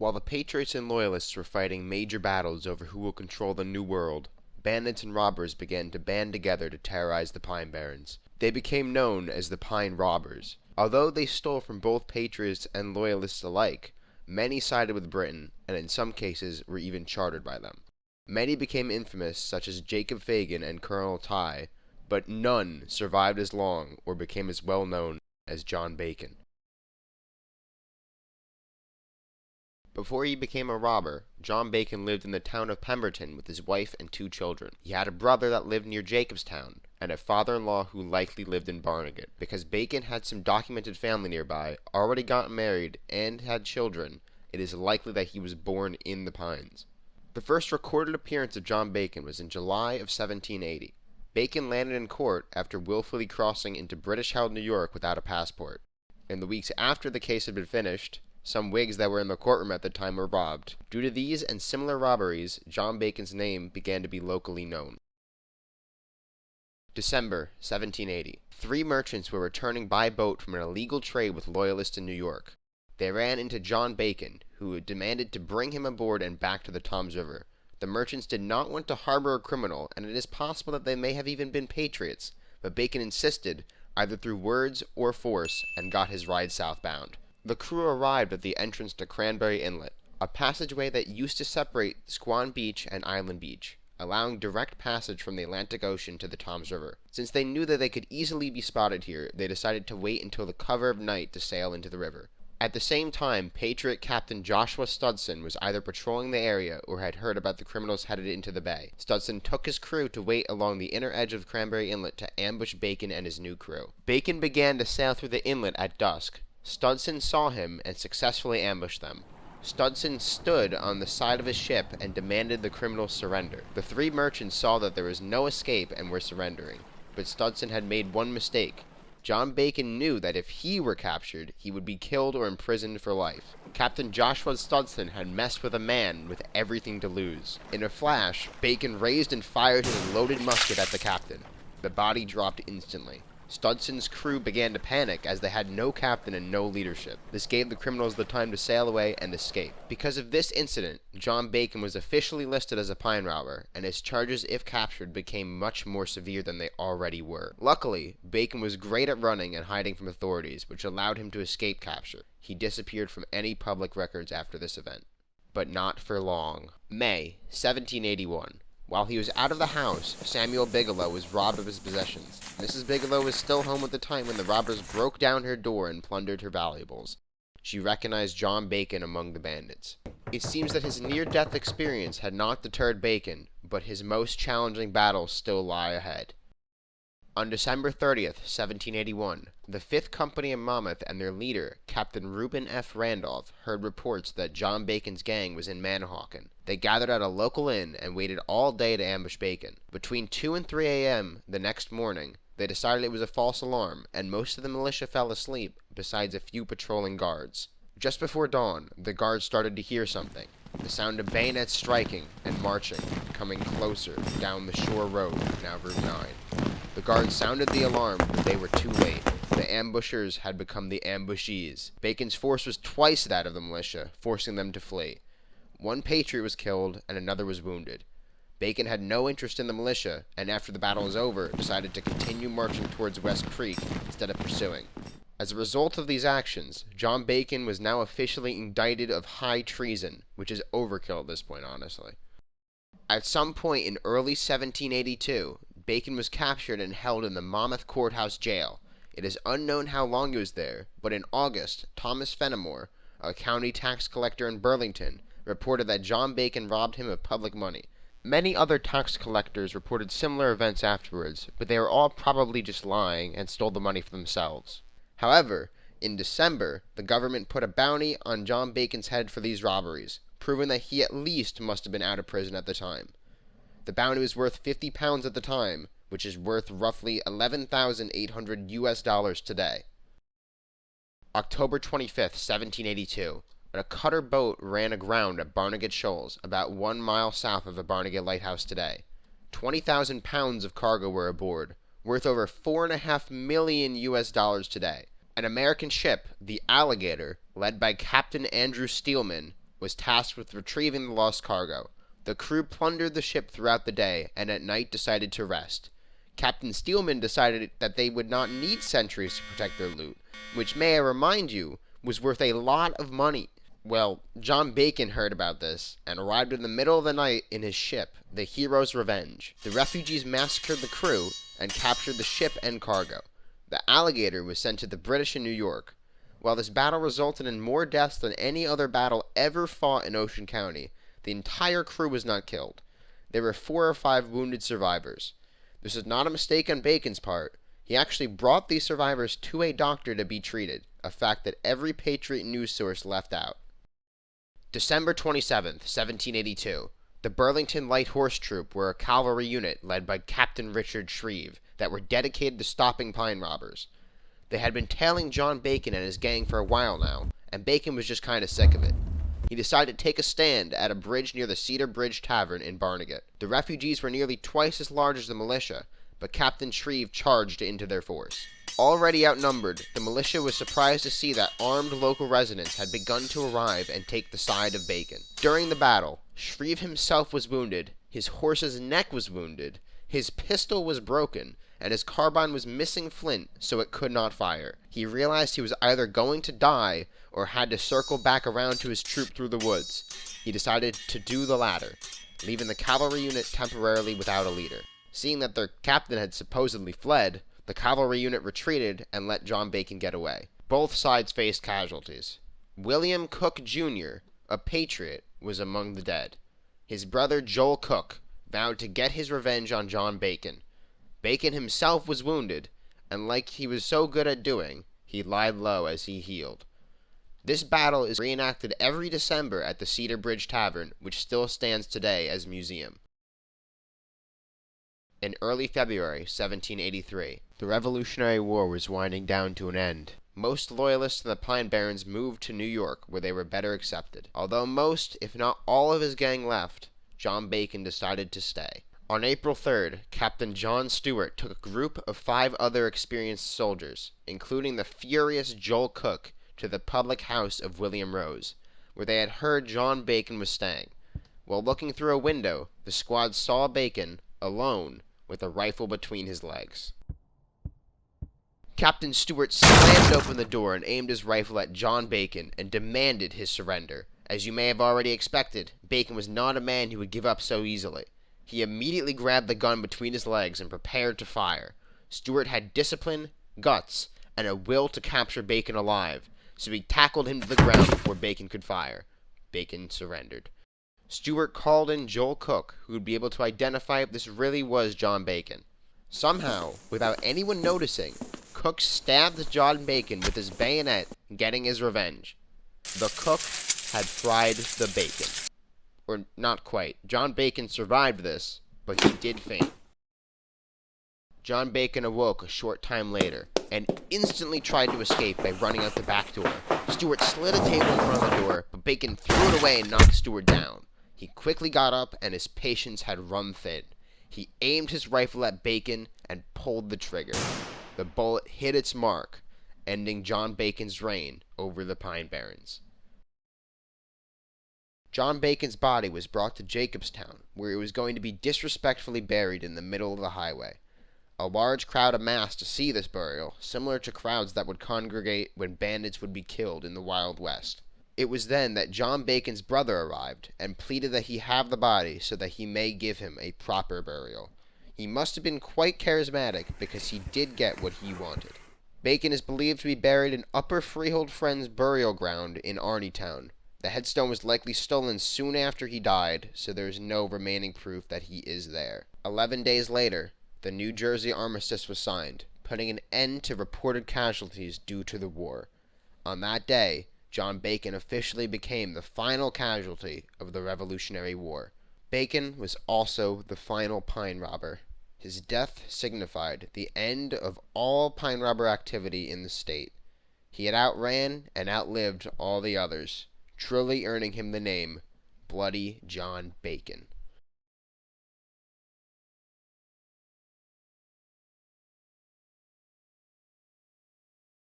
While the Patriots and Loyalists were fighting major battles over who will control the New World, bandits and robbers began to band together to terrorize the Pine Barrens. They became known as the Pine Robbers. Although they stole from both Patriots and Loyalists alike, many sided with Britain, and in some cases were even chartered by them. Many became infamous, such as Jacob Fagan and Colonel Tye, but none survived as long or became as well known as John Bacon. Before he became a robber, John Bacon lived in the town of Pemberton with his wife and 2 children. He had a brother that lived near Jacobstown, and a father-in-law who likely lived in Barnegat. Because Bacon had some documented family nearby, already gotten married, and had children, it is likely that he was born in the Pines. The first recorded appearance of John Bacon was in July of 1780. Bacon landed in court after willfully crossing into British-held New York without a passport. In the weeks after the case had been finished, some Whigs that were in the courtroom at the time were robbed. Due to these and similar robberies, John Bacon's name began to be locally known. December 1780. 3 merchants were returning by boat from an illegal trade with Loyalists in New York. They ran into John Bacon, who demanded to bring him aboard and back to the Toms River. The merchants did not want to harbor a criminal, and it is possible that they may have even been patriots, but Bacon insisted, either through words or force, and got his ride southbound. The crew arrived at the entrance to Cranberry Inlet, a passageway that used to separate Squaw Beach and Island Beach, allowing direct passage from the Atlantic Ocean to the Toms River. Since they knew that they could easily be spotted here, they decided to wait until the cover of night to sail into the river. At the same time, Patriot Captain Joshua Studson was either patrolling the area or had heard about the criminals headed into the bay. Studson took his crew to wait along the inner edge of Cranberry Inlet to ambush Bacon and his new crew. Bacon began to sail through the inlet at dusk. Studson saw him and successfully ambushed them. Studson stood on the side of his ship and demanded the criminals surrender. The 3 merchants saw that there was no escape and were surrendering, but Studson had made one mistake. John Bacon knew that if he were captured, he would be killed or imprisoned for life. Captain Joshua Studson had messed with a man with everything to lose. In a flash, Bacon raised and fired his loaded musket at the captain. The body dropped instantly. Studson's crew began to panic as they had no captain and no leadership. This gave the criminals the time to sail away and escape. Because of this incident, John Bacon was officially listed as a pine robber, and his charges, if captured, became much more severe than they already were. Luckily, Bacon was great at running and hiding from authorities, which allowed him to escape capture. He disappeared from any public records after this event. But not for long. May 1781. While he was out of the house, Samuel Bigelow was robbed of his possessions. Mrs. Bigelow was still home at the time when the robbers broke down her door and plundered her valuables. She recognized John Bacon among the bandits. It seems that his near-death experience had not deterred Bacon, but his most challenging battles still lie ahead. On December 30th, 1781, the 5th Company of Monmouth and their leader, Captain Reuben F. Randolph, heard reports that John Bacon's gang was in Manahawkin. They gathered at a local inn and waited all day to ambush Bacon. Between 2 and 3 a.m. the next morning, they decided it was a false alarm, and most of the militia fell asleep, besides a few patrolling guards. Just before dawn, the guards started to hear something. The sound of bayonets striking and marching, coming closer down the shore road, now Route 9. The guards sounded the alarm, but they were too late. The ambushers had become the ambushees. Bacon's force was twice that of the militia, forcing them to flee. 1 patriot was killed, and another was wounded. Bacon had no interest in the militia, and after the battle was over, decided to continue marching towards West Creek instead of pursuing. As a result of these actions, John Bacon was now officially indicted of high treason, which is overkill at this point, honestly. At some point in early 1782, Bacon was captured and held in the Monmouth Courthouse jail. It is unknown how long he was there, but in August, Thomas Fenimore, a county tax collector in Burlington, reported that John Bacon robbed him of public money. Many other tax collectors reported similar events afterwards, but they were all probably just lying and stole the money for themselves. However, in December, the government put a bounty on John Bacon's head for these robberies, proving that he at least must have been out of prison at the time. The bounty was worth £50 at the time, which is worth roughly $11,800 today. October 25th, 1782. A cutter boat ran aground at Barnegat Shoals, about 1 mile south of the Barnegat Lighthouse today. 20,000 pounds of cargo were aboard, worth over $4.5 million today. An American ship, the Alligator, led by Captain Andrew Steelman, was tasked with retrieving the lost cargo. The crew plundered the ship throughout the day, and at night decided to rest. Captain Steelman decided that they would not need sentries to protect their loot, which, may I remind you, was worth a lot of money. Well, John Bacon heard about this, and arrived in the middle of the night in his ship, the Hero's Revenge. The refugees massacred the crew, and captured the ship and cargo. The Alligator was sent to the British in New York. While this battle resulted in more deaths than any other battle ever fought in Ocean County, the entire crew was not killed. There were 4 or 5 wounded survivors. This is not a mistake on Bacon's part. He actually brought these survivors to a doctor to be treated, a fact that every Patriot news source left out. December 27th, 1782. The Burlington Light Horse Troop were a cavalry unit led by Captain Richard Shreve that were dedicated to stopping pine robbers. They had been tailing John Bacon and his gang for a while now, and Bacon was just kind of sick of it. He decided to take a stand at a bridge near the Cedar Bridge Tavern in Barnegat. The refugees were nearly twice as large as the militia, but Captain Shreve charged into their force. Already outnumbered, the militia was surprised to see that armed local residents had begun to arrive and take the side of Bacon. During the battle, Shreve himself was wounded, his horse's neck was wounded, his pistol was broken, and his carbine was missing flint, so it could not fire. He realized he was either going to die or had to circle back around to his troop through the woods. He decided to do the latter, leaving the cavalry unit temporarily without a leader. Seeing that their captain had supposedly fled, the cavalry unit retreated and let John Bacon get away. Both sides faced casualties. William Cook, Jr., a patriot, was among the dead. His brother Joel Cook vowed to get his revenge on John Bacon. Bacon himself was wounded, and like he was so good at doing, he lied low as he healed. This battle is reenacted every December at the Cedar Bridge Tavern, which still stands today as a museum. In early February 1783, the Revolutionary War was winding down to an end. Most Loyalists in the Pine Barrens moved to New York, where they were better accepted. Although most, if not all of his gang left, John Bacon decided to stay. On April 3rd, Captain John Stewart took a group of 5 other experienced soldiers, including the furious Joel Cook, to the public house of William Rose, where they had heard John Bacon was staying. While looking through a window, the squad saw Bacon, alone, with a rifle between his legs. Captain Stewart slammed open the door and aimed his rifle at John Bacon and demanded his surrender. As you may have already expected, Bacon was not a man who would give up so easily. He immediately grabbed the gun between his legs and prepared to fire. Stewart had discipline, guts, and a will to capture Bacon alive, so he tackled him to the ground before Bacon could fire. Bacon surrendered. Stewart called in Joel Cook, who would be able to identify if this really was John Bacon. Somehow, without anyone noticing, Cook stabbed John Bacon with his bayonet, getting his revenge. The cook had fried the bacon. Or not quite. John Bacon survived this, but he did faint. John Bacon awoke a short time later, and instantly tried to escape by running out the back door. Stewart slid a table in front of the door, but Bacon threw it away and knocked Stewart down. He quickly got up, and his patience had run thin. He aimed his rifle at Bacon and pulled the trigger. The bullet hit its mark, ending John Bacon's reign over the Pine Barrens. John Bacon's body was brought to Jacobstown, where it was going to be disrespectfully buried in the middle of the highway. A large crowd amassed to see this burial, similar to crowds that would congregate when bandits would be killed in the Wild West. It was then that John Bacon's brother arrived and pleaded that he have the body so that he may give him a proper burial. He must have been quite charismatic because he did get what he wanted. Bacon is believed to be buried in Upper Freehold Friends Burial Ground in Arneytown. The headstone was likely stolen soon after he died, so there is no remaining proof that he is there. 11 days later, the New Jersey Armistice was signed, putting an end to reported casualties due to the war. On that day, John Bacon officially became the final casualty of the Revolutionary War. Bacon was also the final pine robber. His death signified the end of all pine robber activity in the state. He had outran and outlived all the others, truly earning him the name Bloody John Bacon.